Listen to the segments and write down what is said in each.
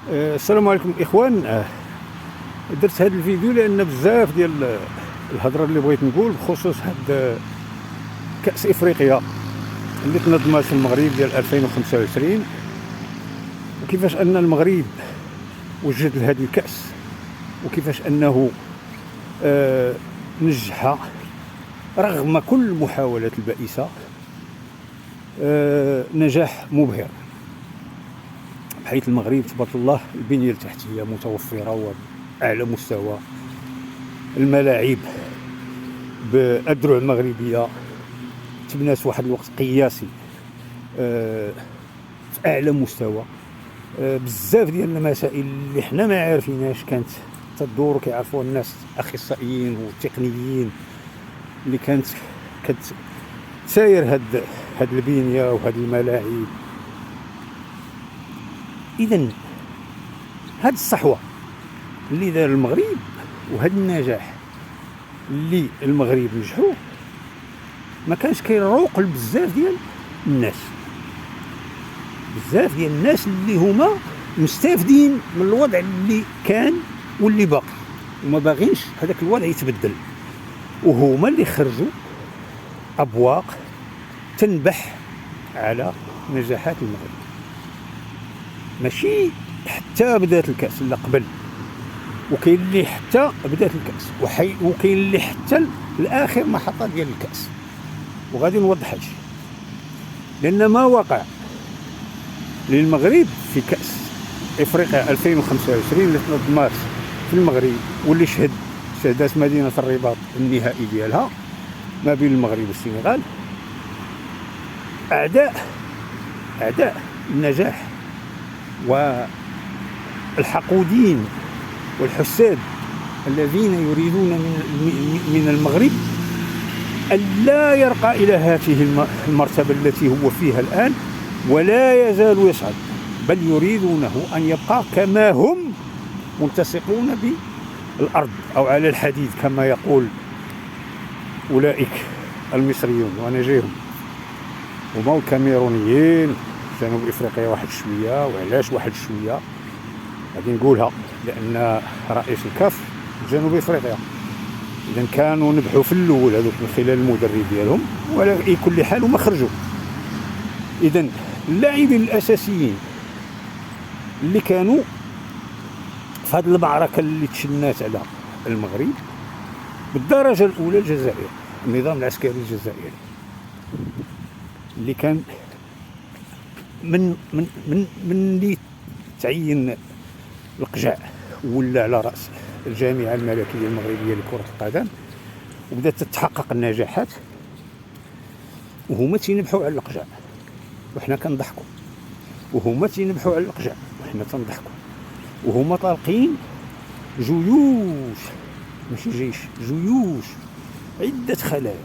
السلام عليكم اخوان. درت هذا الفيديو لان بزاف ديال الهضره اللي بغيت نقول بخصوص هاد كاس افريقيا اللي تنظمات في المغرب ديال 2025، وكيفاش ان المغرب وجد لهذه الكاس، وكيفاش انه نجحها رغم كل المحاولات البائسه نجاح مبهر، بحيث المغرب تبارك الله البنيه التحتيه متوفره وباعلى مستوى، الملاعب بالدروع المغربيه تبنات واحد الوقت قياسي في اعلى مستوى. بزاف ديال المسائل اللي حنا ما عارفيناش كانت تدور كيعرفوها الناس الاخصائيين والتقنيين اللي كانت ساير هاد البنيه وهاد الملاعب. اذا هاد الصحوه اللي دار المغرب وهاد النجاح اللي المغرب نجحوه ما كانش كيروق لبزاف ديال الناس، بزاف ديال الناس اللي هما مستافدين من الوضع اللي كان واللي باقي وما باغينش هذاك الوضع يتبدل، وهما اللي خرجوا ابواق تنبح على نجاحات المغرب. ماشي حتى بدات الكاس لا قبل، وكاين اللي حتى بدات الكاس وكاين اللي حتى الاخر محطه ديال الكاس. وغادي نوضح هادشي لان ما وقع للمغرب في كاس افريقيا 2025 اللي تنظمات في المغرب واللي شهدت مدينه الرباط النهائي ديالها ما بين المغرب والسنغال، اعداء النجاح والحقودين والحساد الذين يريدون من المغرب ألا يرقى إلى هذه المرتبة التي هو فيها الآن ولا يزال يصعد، بل يريدونه أن يبقى كما هم ملتصقون بالأرض أو على الحديد كما يقول أولئك المصريون. وأنا جايهم هما الكاميرونيين جنوب إفريقيا واحد شوية. وعلاش واحد شوية؟ غادي نقولها لأن رئيس الكاف جنوب إفريقيا، إذا كانوا نبحوا في الأول هذوك من خلال المدرب ديالهم، وعلى كل حال هما خرجوا. إذا اللاعبين الأساسيين اللي كانوا في هذه المعركة اللي تشنات على المغرب بالدرجة الأولى الجزائر، النظام العسكري الجزائري اللي كان من اللي تعين القجع ولا على رأس الجامعة الملكية المغربية لكرة القدم، وبدات تتحقق النجاحات وهما تينبحوا على القجع وحنا كنضحكوا، وهما تينبحوا على القجع وحنا تنضحكوا، وهما طالقين جيوش ماشي جيش، جيوش عدة خلايا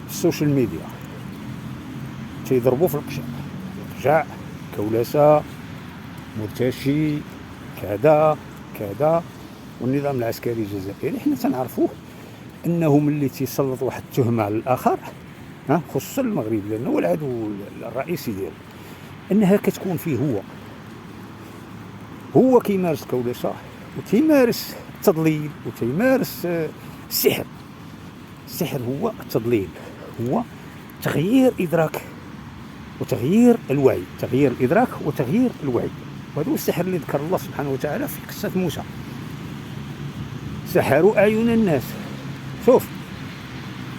في السوشيال ميديا تيضربوا في القجع كولاسة مرتشي كذا. والنظام العسكري الجزائري حنا تنعرفوه انه ملي تيسلط واحد التهمه على الاخر خصوصا المغرب لانه هو العدو الرئيسي ديالو، انها كتكون فيه هو كيمارس كولسه وتيمارس التضليل وتيمارس السحر. السحر هو التضليل، هو تغيير ادراك وتغيير الوعي، تغيير الادراك وتغيير الوعي. وهذا هو السحر اللي ذكر الله سبحانه وتعالى في قصه موسى، سحروا اعين الناس. شوف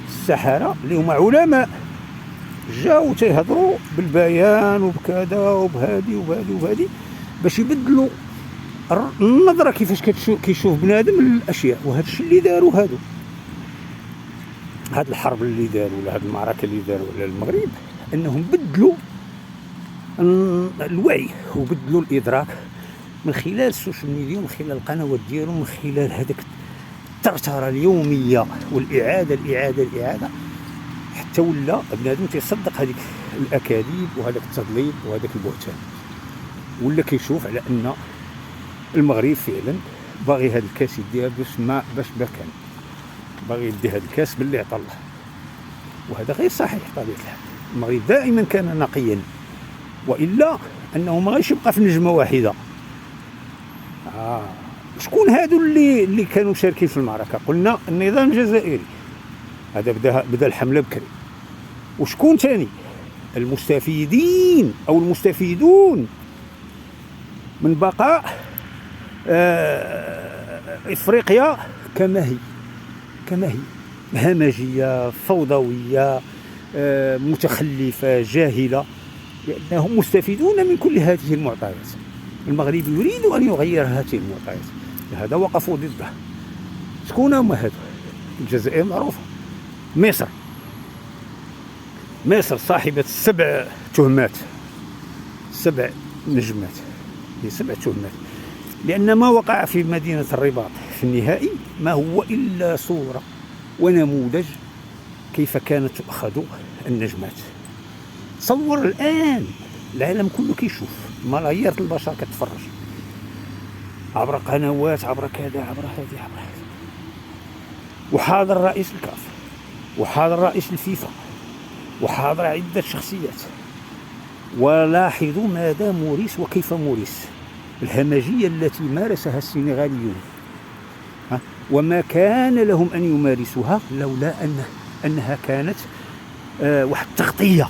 السحرة اللي هما علماء جاو تيهضروا بالبيان وبكذا وبهادي باش يبدلوا النظرة كيفاش كيشوف بنادم الاشياء. وهذا الشيء اللي داروا هاد الحرب اللي داروا ولا هاد المعركة اللي داروا على المغرب، انهم بدلوا الوعي وبدلوا الادراك من خلال السوشيال ميديا ومن خلال القنوات ديالهم، من خلال هذاك الترتره اليوميه والاعاده حتى ولا بنادم تيصدق هذيك الاكاذيب وهذاك التضليل وهذاك البهتان، ولا كيشوف على ان المغرب فعلا باغي هذا الكاس يديها باش كان باغي يدي هذا الكاس باللي عطا الله. وهذا غير صحيح بطبيعه الحال. المغرب دائما كان نقيا، والا انه ما غايش يبقى في نجمه واحده، شكون هادو اللي كانوا شاركين في المعركة؟ قلنا النظام الجزائري، هذا بدا الحملة بكري. وشكون ثاني؟ المستفيدين أو المستفيدون من بقاء إفريقيا كما هي همجية فوضوية متخلفة جاهلة، لأنهم مستفيدون من كل هذه المعطيات. المغرب يريد أن يغير هذه المعطيات، لهذا وقفوا ضده. شكون هما هذو؟ الجزائر معروفة، مصر صاحبة 7 تهمات، 7 نجمات، هي 7 تهمات، لأن ما وقع في مدينة الرباط في النهائي ما هو إلا صورة ونموذج كيف كانت تؤخذ النجمات. تصور الآن العالم كله كيشوف، ملايير البشر كتفرج عبر قنوات، عبر كذا، عبر هذه، عبر هذا. وحاضر رئيس الكاف، وحاضر رئيس الفيفا، وحاضر عدة شخصيات. ولاحظوا ماذا موريس وكيف موريس، الهمجية التي مارسها السنغاليون، وما كان لهم أن يمارسوها لولا أنها كانت واحد التغطية.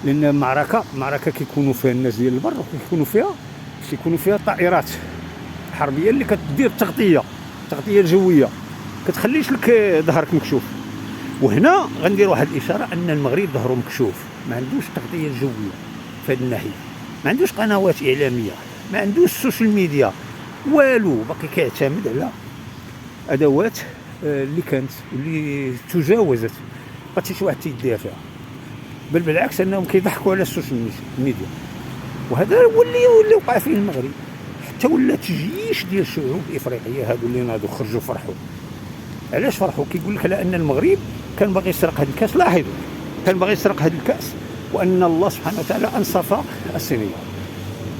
لأن معركة كيكونوا فيها الناس ديال البر، كيكونوا فيها طائرات حربية اللي كتدير التغطية الجوية، كتخليش لك ظهرك مكشوف. وهنا غندير واحد الإشارة أن المغرب ظهره مكشوف، ما عندوش التغطية الجوية في هذه الناحية، ما عندوش قنوات إعلامية، ما عندوش السوشيال ميديا، والو، باقي كيعتمد على أدوات اللي تجاوزت، ما شي واحد تيديها فيها، بل بالعكس أنهم كيضحكوا على السوشيال ميديا. وهذا هو اللي وقع فيه المغرب، حتى ولات جيش ديال الشعوب الإفريقية هادو اللي ناضوا خرجوا فرحوا. علاش فرحوا؟ كيقول لك لأن المغرب كان باغي يسرق هذا الكاس. لاحظوا، كان باغي يسرق هذا الكاس، وأن الله سبحانه وتعالى أنصف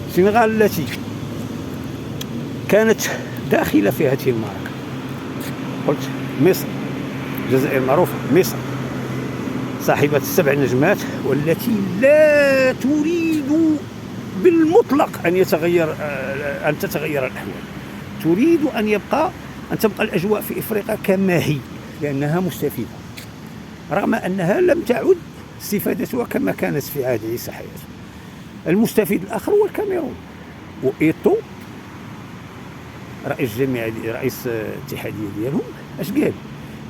السنغال التي كانت داخلة في هذه المعركة. قلت مصر، الجزائر معروفة، مصر صاحبة 7 نجمات، والتي لا تريد بالمطلق أن تتغير الأحوال، تريد أن تبقى الأجواء في إفريقيا كما هي، لأنها مستفيدة، رغم أنها لم تعد استفادتها كما كانت في عهد عيسى حياته. المستفيد الآخر هو الكاميرون، وإيتو رئيس الاتحادية ديالهم اش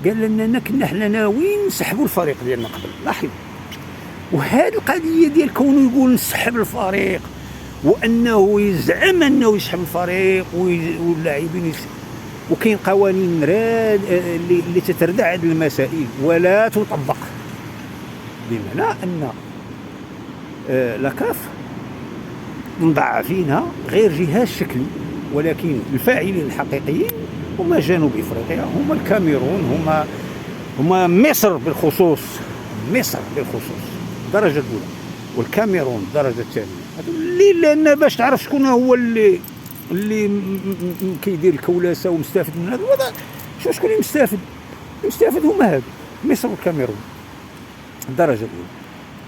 قال لنا كنا حنا ناويين نسحبوا الفريق ديالنا قبل. لاحظوا، وهذه القضيه ديال كونه يقول نسحب الفريق، وانه يزعم انه يسحب الفريق واللاعبين، وكاين قوانين اللي تتردع هذه المسائل ولا تطبق، بمعنى ان لاكاف مضاعفينها غير جهاز شكلي، ولكن الفاعلين الحقيقيين هما جنوب افريقيا، هما الكاميرون، هما مصر بالخصوص، الدرجه الاولى، والكاميرون الدرجه الثانيه. هذو لان باش تعرف شكون هو اللي كيدير الكولاسه ومستافد من هذا. شكون اللي مستافد هما هذو، مصر والكاميرون الدرجه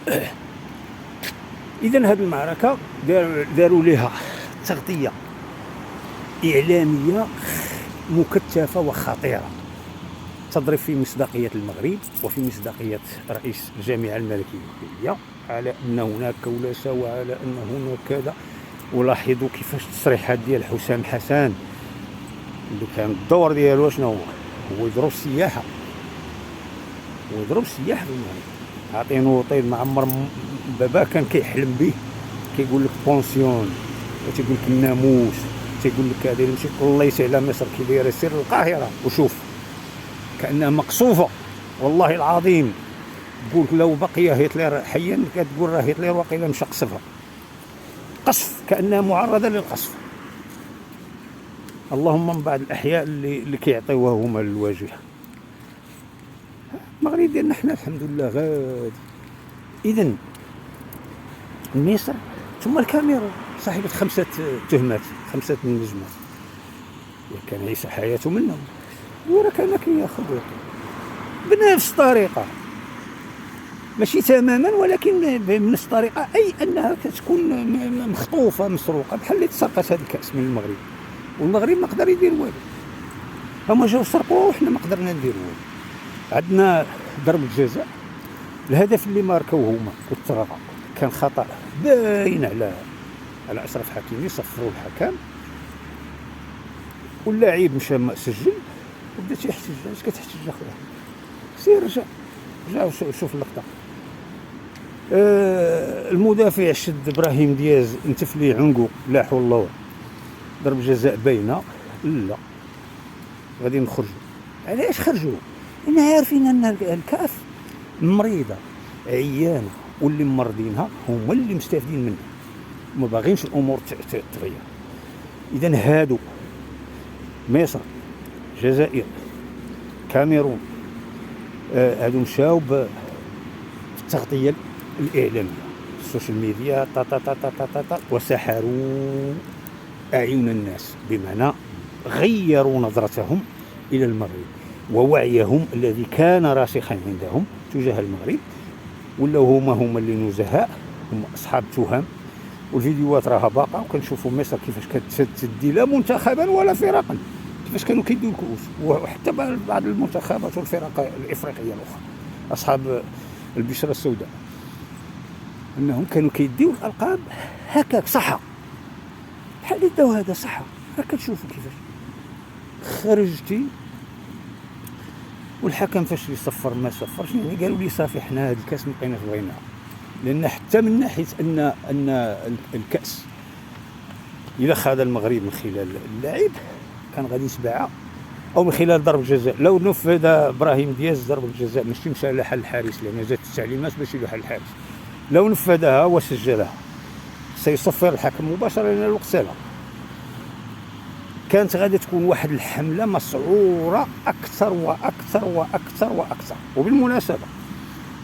الاولى. اذا هذه المعركه داروا لها تغطيه إعلامية مكثفة وخطيرة، تضرب في مصداقية المغرب وفي مصداقية رئيس الجامعة الملكية على أن هناك كولاسة وعلى أن هناك كذا. ولاحظوا كيفاش التصريحات ديال حسام حسن اللي كان الدور ديالو شنو هو يضرب السياحة، في المغرب. عطينو طيب معمر بابا كان كيحلم به، كيقول لك بونسيون، وتيقول لك الناموس، تيقول لك هذه ماشي الله يسهل على مصر كي دايره، سير القاهره وشوف كانها مقصوفه. والله العظيم تقول لو بقي هتلر حيا كتقول راه هتلر واقيلا مشى قصفها، قصف، كانها معرضه للقصف. اللهم من بعد الاحياء اللي كيعطيوها هما للواجهه. المغرب ديالنا حنا الحمد لله غادي. اذا مصر ثم الكاميرون صاحبة 5 تهمات، 5 نجمات، وكان عيسى حياته منهم، وراه كان كياخذ بنفس الطريقة، ماشي تماما ولكن بنفس الطريقة، أي أنها كتكون مخطوفة مسروقة، بحال اللي تسرقت هذا الكأس من المغرب. والمغرب ما قدر يدير والو. هما جاو سرقوه وحنا ما قدرنا نديرو والو. عندنا ضرب الجزاء، الهدف اللي ماركوه هما والتراغا كان خطأ باين على أشرف حكيمي، صفروا الحكم واللاعب مشى سجل وبدا تيحتج. اش كتحتج اخويا؟ سير رجع شوف اللقطه. المدافع شد ابراهيم دياز انتف ليه عنقو لاحو الله، ضرب جزاء باينه. لا غادي نخرجوا. علاش خرجوا؟ لان عارفين ان الكاف مريضه عيانه واللي ممرضينها هما اللي مستافدين منها، ما باغينش الامور تغير. اذا هادو مصر، الجزائر، كاميرون، هادو مشاو بالتغطيه الاعلاميه، السوشيال ميديا وسحروا اعين الناس، بمعنى غيروا نظرتهم الى المغرب ووعيهم الذي كان راسخا عندهم تجاه المغرب، ولاو هما اللي نزهاء، هم اصحاب تهم. والفيديوهات راها باقا، وكنشوفوا مصر كيفاش كتدي لا منتخبا ولا فرقا، كيفاش كانوا كيديو الكؤوس، وحتى بعض المنتخبات والفرق الافريقيه الاخرى اصحاب البشره السوداء، انهم كانوا كيديو الالقاب هكاك صحه بحال اللي داو هذا صحه. راك كتشوفوا كيفاش خرجتي والحكم فاش يصفر ما صفرش، يعني قالوا لي صافي حنا هذا الكاس مابقيناش بغيناها، لان حتى من ناحيه ان الكاس اذا خاض المغرب من خلال اللاعب كان غادي يتباع، او من خلال ضرب الجزاء. لو نفذ ابراهيم دياز ضرب الجزاء ماشي مشى لحل الحارس، لان جات التعليمات باش يلوح الحارس، لو نفذها وسجلها سيصفر الحكم مباشره لان الوقت سالا. كانت غادي تكون واحد الحمله مسعوره اكثر واكثر واكثر واكثر. وبالمناسبه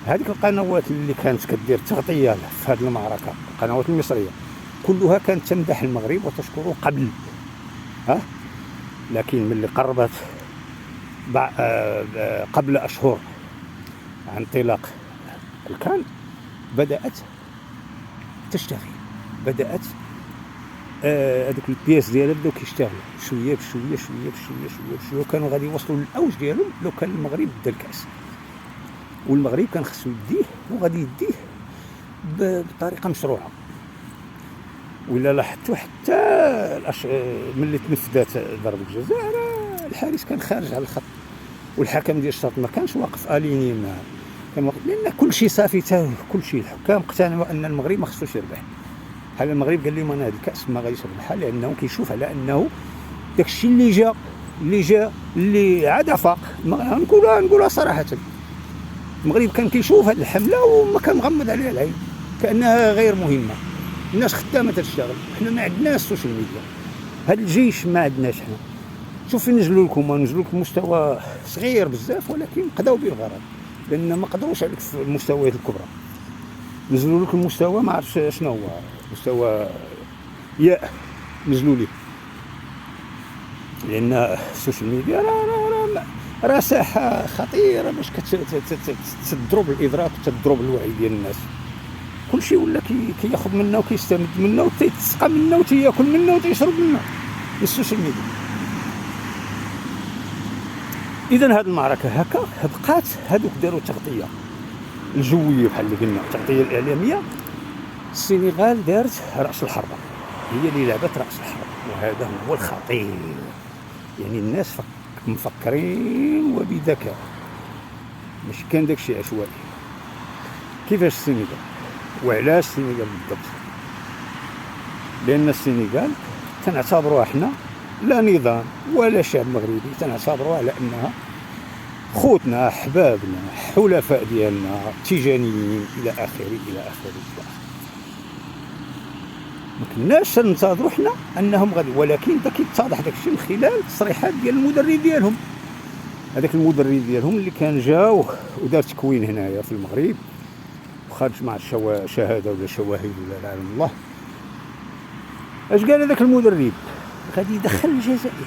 هذيك القنوات اللي كانت كدير تغطيه في هذه المعركه، القنوات المصريه كلها كانت تمدح المغرب وتشكره قبل، لكن ملي قربت قبل اشهر عن انطلاق الكان بدات تشتغل، بدات هذوك البياس ديالها بداو كيشتغلوا شويه بشويه شويه بشويه شويه بشويه، وكانوا غادي يوصلوا للاوج ديالهم لو كان المغرب دا الكاس. والمغرب كان خصو يديه وغادي يديه بطريقه مشروعه. ولا لاحظتوا حتى ملي تنفذات ضربه الجزاء الحارس كان خارج على الخط، والحكم ديال الشوط ما كانش واقف اليني معاه، كان واقف لان كل شيء صافي، كل شيء الحكام اقتنعوا ان المغرب ما خصوش يربح. بحال المغرب قال لهم انا هذا الكاس ما غاديش نربحها، لانه كيشوف على انه داكشي اللي جا اللي عاد فاق. نقولها صراحه، المغرب كان كيشوف هذه الحمله وما كان مغمض عليها العين كانها غير مهمه. الناس خدامه تشتغل، حنا ما عندناش السوشيال ميديا، هذا الجيش ما عندناش حنا. شوف نزلوا لكم مستوى صغير بزاف، ولكن قضاو به الغرض، لان ما قدروش عليك في المستويات الكبرى. نزلوا لك المستوى ما عرفتش شنو هو مستوى ياء، نزلوا ليه، لان السوشيال ميديا راه ساحه خطيره باش تضرب الادراك وتضرب الوعي ديال الناس. كلشي ولا كياخذ منه وكيستمد منه وتيتسقى منه وتياكل منه وتيشرب منه السوشيال ميديا. اذا هذه المعركه هكا بقات، هذوك داروا تغطيه الجويه بحال اللي قلنا، التغطيه الاعلاميه. السنغال دارت راس الحربه، هي اللي لعبت راس الحربه، وهذا هو الخطير. يعني الناس مفكرين وبذكاء، ماشي كان داكشي عشوائي. كيفاش السنغال وعلاش السنغال بالضبط؟ لان السنغال تنعتبروها حنا لا نظام ولا شعب مغربي، تنعتبروها على انها خوتنا، احبابنا، حلفاء ديالنا، تيجانيين الى اخره الى اخره. ما كناش ننتظروا حنا انهم غادي، ولكن دا كيتضح داكشي من خلال التصريحات ديال المدرب ديالهم. هذاك المدرب ديالهم اللي كان جا ودار تكوين هنايا في المغرب وخرج مع شهاده ولا شواهد ولا لا اعلم الله. اش قال هذاك المدرب؟ غادي يدخل الجزائر،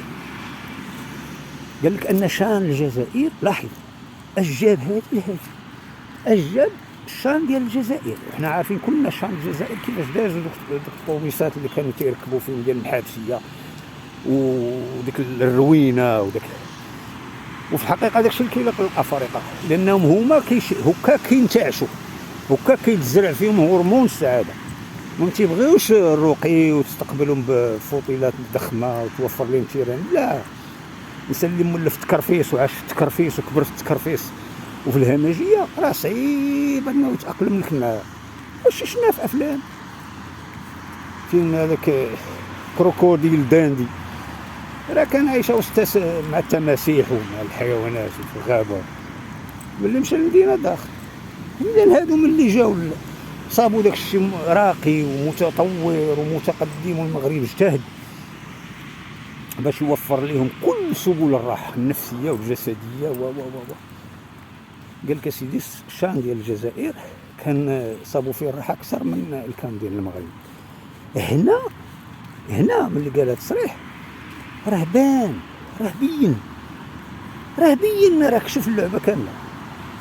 قال لك ان شان الجزائر، لاحظ اش جاب هذه اش جاب الشان ديال الجزائر. احنا عارفين كلنا شان الجزائر كيفاش داز دوك الطوميسات اللي كانوا تيركبوا فيهم ديال المحابسيه وديك الروينه وفي الحقيقه داكشي اللي كيليق للافارقه، لانهم هما هكا كينتعشوا، هكا كيتزرع فيهم هرمون السعاده، ما تيبغيوش الرقي وتستقبلهم بفوطيلات ضخمه وتوفر لهم تيران. لا، الانسان اللي مولف تكرفيس وعاش في التكرفيس وكبر في التكرفيس وفي الهمجيه راه صعيب انه يتاقلم لك معاه. واش شفنا في افلام فين هذاك كروكوديل داندي راه كان عايش وسط مع التماسيح ومع الحيوانات في الغابه، ملي مشى للمدينه داخل. لان هادو ملي جاو صابوا داك الشيء راقي ومتطور ومتقدم، والمغرب اجتهد باش يوفر لهم كل سبل الراحه النفسيه والجسديه و قال لك اسيدي الشان ديال الجزائر كان صابوا فيه الراحه اكثر من الكام ديال المغرب. هنا ملي قال هذا التصريح راه بان، راه بين راك شوف اللعبه كامله.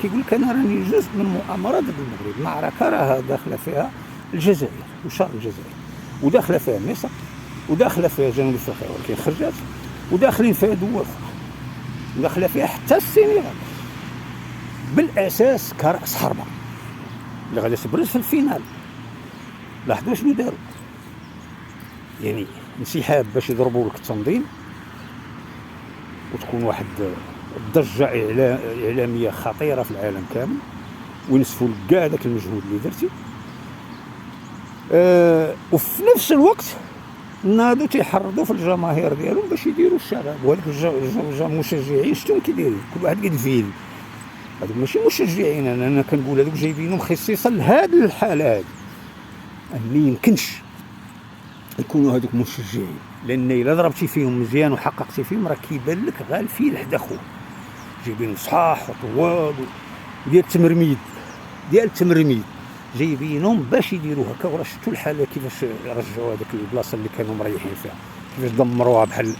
كيقول لك انا راني جزء من مؤامره ضد المغرب، معركه راه داخله فيها الجزائر وشرق الجزائر، وداخله فيها مصر، وداخله فيها جنوب افريقيا ولكن خرجت، وداخلين فيها دول اخرى، وداخله فيها حتى السنغال بالاساس كراس حربه اللي غادي تبرز في الفينال. لاحظوا شنو داروا، يعني انسحاب باش يضربوا لك التنظيم وتكون واحد الضجه اعلاميه خطيره في العالم كامل، وينسفوا لك كاع داك المجهود اللي درتي. وفي نفس الوقت ناضوا تيحرضوا في الجماهير ديالهم باش يديروا الشغب، وهذوك المشجعين شتو كيديروا كل واحد كيدفيل. هذوك ماشي مشجعين، انا كنقول هذوك جايبينهم خصيصا لهاد الحاله هذه، ان يمكنش يكونوا هذوك مشجعين، لان الا ضربتي فيهم مزيان وحققتي فيهم راه كيبان لك غا الفيل حدا خوه، جايبين صحاح وطوال ديال التمرميد جايبينهم باش يديروا هكا. وراه شفتوا الحاله كيفاش رجعوا هذيك البلاصه اللي كانوا مريحين فيها، كيفاش دمروها بحال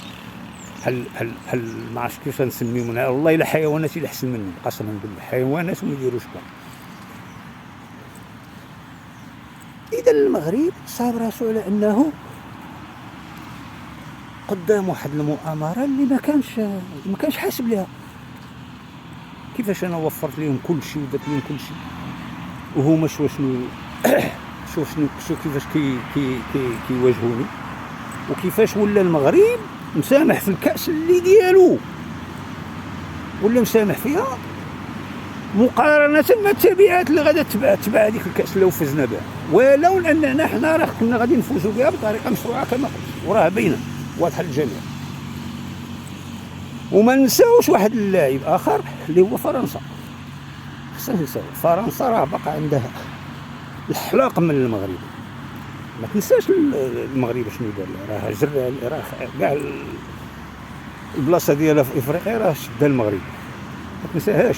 ما عرفتش كيفاش نسميهم، والله الا حيوانات اللي احسن منهم قسما بالله، حيوانات وما يديروش كاع. اذا المغرب صاب راسو على انه قدام واحد المؤامره اللي ما كانش حاسب لها. كيفاش انا وفرت لهم كل شيء ودرت لهم كل شيء وهما شوف كيفاش كيواجهوني، وكيفاش ولا المغرب مسامح في الكاس اللي ديالو، ولا مسامح فيها مقارنه مع التبعات اللي غادا تبع هذيك الكاس لو فزنا بها، ولو اننا حنا راه كنا غادي نفوزوا بها بطريقه مشروعه كما قلت، وراه باينه واضحه للجميع. وما نساوش واحد اللاعب اخر اللي هو فرنسا. خصنا نساو فرنسا راه باقا عندها الحلاق من المغرب، ما تنساش المغرب شنو دار، راه جرى راه كاع البلاصه ديالها في افريقيا راه شدها المغرب، ما تنساهاش.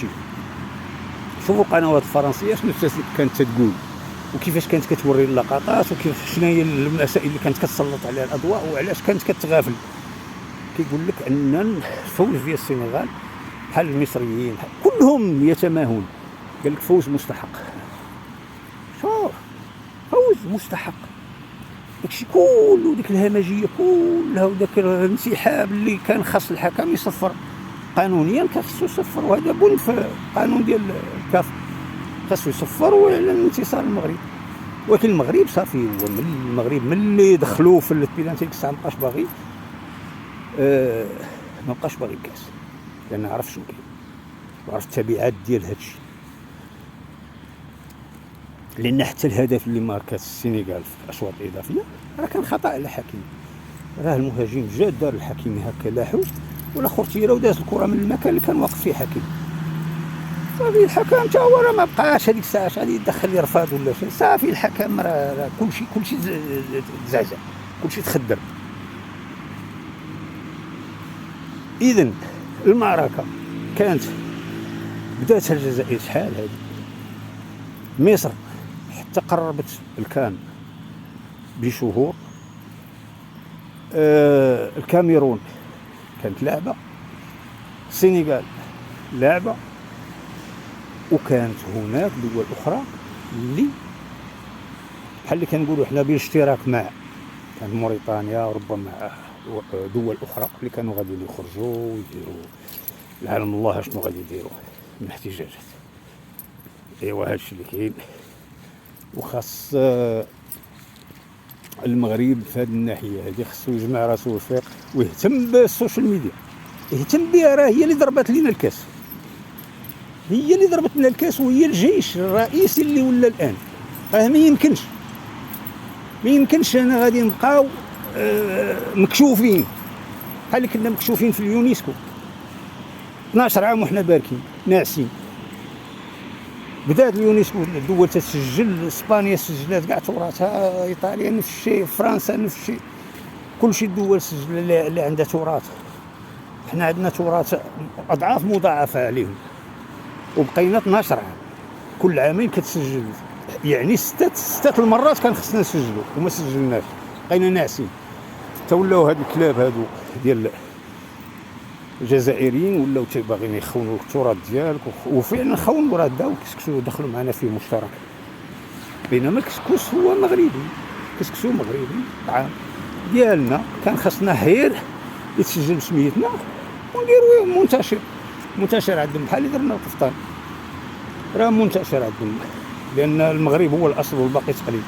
شوفوا القنوات الفرنسيه شنو كانت تقول، وكيفاش كانت كتوري اللقطات، وكيف شنو هي المسائل اللي كانت كتسلط عليها الاضواء، وعلاش كانت كتغافل. كيقول لك ان الفوز ديال السنغال بحال المصريين كلهم يتماهون، قال لك فوز مستحق، شوف فوز مستحق. داكشي كله ديك الهمجيه كلها وداك الانسحاب اللي كان خاص الحكم يصفر قانونيا، خاصو يصفر، وهذا بند في القانون ديال الكاف، خاصو يصفر ويعلن انتصار المغرب. ولكن المغرب صافي، هو من المغرب ملي دخلوه في البيلانتي الساعه مابقاش باغي مابقاش باغي الكاس، لان عرف شنو كاين وعرف التبعات ديال هادشي. لان حتى الهدف اللي ماركات السنغال في الاشواط الاضافيه راه كان خطا على الحكيم، راه المهاجم جا دار الحكيم هكا لاحو ولا خرتيره وداز الكره من المكان اللي كان واقف فيه حكيم. صافي الحكم تا هو راه ما بقاش هذيك الساعه غادي يدخل لي رفاض ولا شي، صافي الحكم راه كلشي تزعزع، كلشي تخدر. اذا المعركه كانت بداتها الجزائر شحال هذه، مصر حتى قربت الكان بشهور، الكاميرون كانت لعبه، السنغال لعبه، وكانت هناك دول اخرى اللي بحال اللي كنقولوا حنا بالاشتراك مع كانت موريتانيا وربما دول اخرى اللي كانوا غاديين يخرجوا ويديروا العالم الله شنو غادي يديروا من احتجاجات. ايوا هادشي اللي كاين. وخاص المغرب في هذه الناحيه هذه خصو يجمع راسو ويفيق ويهتم بالسوشيال ميديا، يهتم بها. راه هي اللي ضربت لنا الكاس، هي اللي ضربت لنا الكاس، وهي الجيش الرئيسي اللي ولا الان. راه ما يمكنش انا غادي نبقاو مكشوفين بحال اللي كنا مكشوفين في اليونسكو 12 عام وحنا باركين ناعسين. بدات اليونسكو الدول تسجل، اسبانيا سجلات كاع تراثها، ايطاليا نفس الشيء، فرنسا نفس الشيء، كلشي الدول سجل اللي عندها تراث. حنا عندنا تراث اضعاف مضاعفه عليهم، وبقينا 12 عام كل عامين كتسجل. يعني ستة المرات كان خصنا نسجلوا وما سجلناش، بقينا ناعسين. تولاو هاد الكلاب هادو ديال الجزائريين ولاو باغيين يخونوا التراث ديالك، وفعلا خونوا، راه داو كسكسو دخلوا معنا في مشترك. بينما الكسكس هو مغربي، كسكسو مغربي، طعام ديالنا. كان خصنا غير يتسجل بسميتنا ونديرو منتشر عندهم بحال اللي درنا القفطان، راه منتشر عندهم، لان المغرب هو الاصل والباقي تقليد.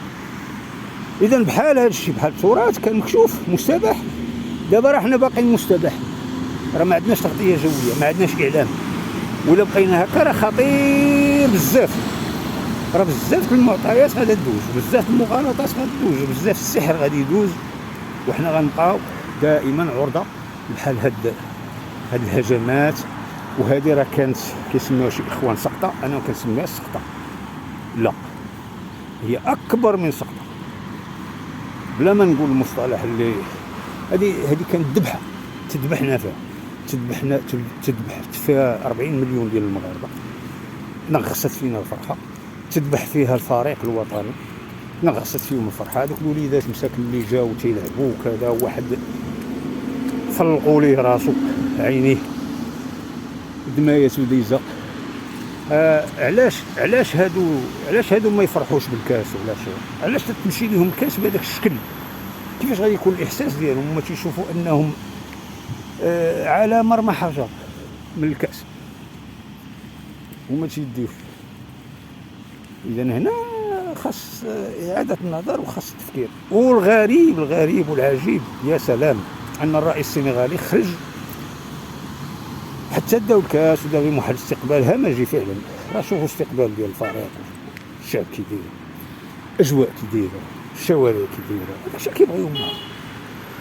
اذا بحال هذا الشيء، بحال التراث كان مكشوف مستباح. دابا راه حنا باقيين مستباح، راه ما عندناش تغطيه جويه، ما عندناش اعلام. ولا بقينا هكا راه خطير بزاف، راه بزاف المعطيات غادا تدوز، بزاف المغالطات غادا تدوز، بزاف السحر غادي يدوز، وحنا غنبقاو دائما عرضه بحال هاد الهجمات. وهذه راه كانت كيسميوها شي اخوان سقطه، انا كنسميها سقطه. لا، هي اكبر من سقطه، بلا ما نقول المصطلح اللي هذه كانت ذبحه تذبحنا فيها، تذبحت فيها 40 مليون ديال المغاربه، نغصت فينا الفرحه، تذبح فيها الفريق الوطني، نغصت فيهم الفرحه. هذوك الوليدات مساكن اللي جاو تيلعبوا وكذا، واحد فلقوا ليه راسو عينيه دمايه وديزه. علاش هادو ما يفرحوش بالكاس؟ علاش تمشي لهم الكاس بهذاك الشكل؟ كيفاش غادي يكون الاحساس ديالهم هما تيشوفوا انهم على مرمى حجر من الكاس وما تيديوش؟ اذا هنا خاص اعاده النظر وخاص التفكير. والغريب والعجيب، يا سلام، ان الرئيس السنغالي خرج حتى داو الكاس وداو واحد الاستقبال همجي فعلا. راه شوفوا الاستقبال ديال الفريق، الشعب كيدير، اجواء كيديروا، الشوارع كيديروا، داكشي كيبغيو هما.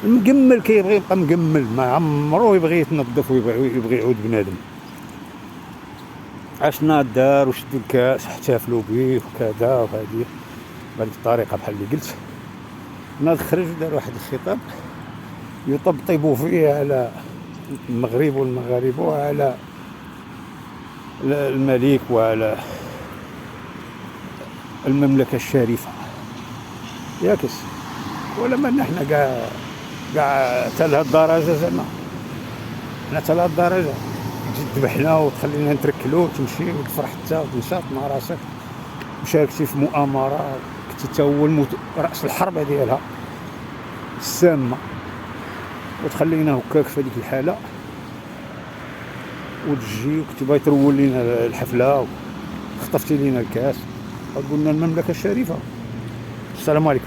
المجمل كيبغي يبقى مجمل، ما عمرو يبغي يتنظف ويبغي يعود بنادم. عشنا الدار وشدوا الكاس احتفلوا به وكذا وهذه بهذه الطريقه بحال اللي قلت. ناض خرج دار واحد الخطاب يطبطبوا فيه على المغرب والمغاربه وعلى الملك وعلى المملكه الشريفه. ياكس ولا ما نحن كاع حتى لهاد الدرجه، زعما حنا حتى لهاد الدرجه تجي تذبحنا وتخلينا نتركلو وتمشي وتفرح حتى وتنشاط مع راسك، وشاركتي في مؤامره، كنتي حتى هو راس الحرب ديالها السامه، وتخلينا هكاك في هذيك الحاله وتجي وكنتي باغي ترول لينا الحفله وخطفتي لينا الكاس وقلنا المملكه الشريفه. السلام عليكم.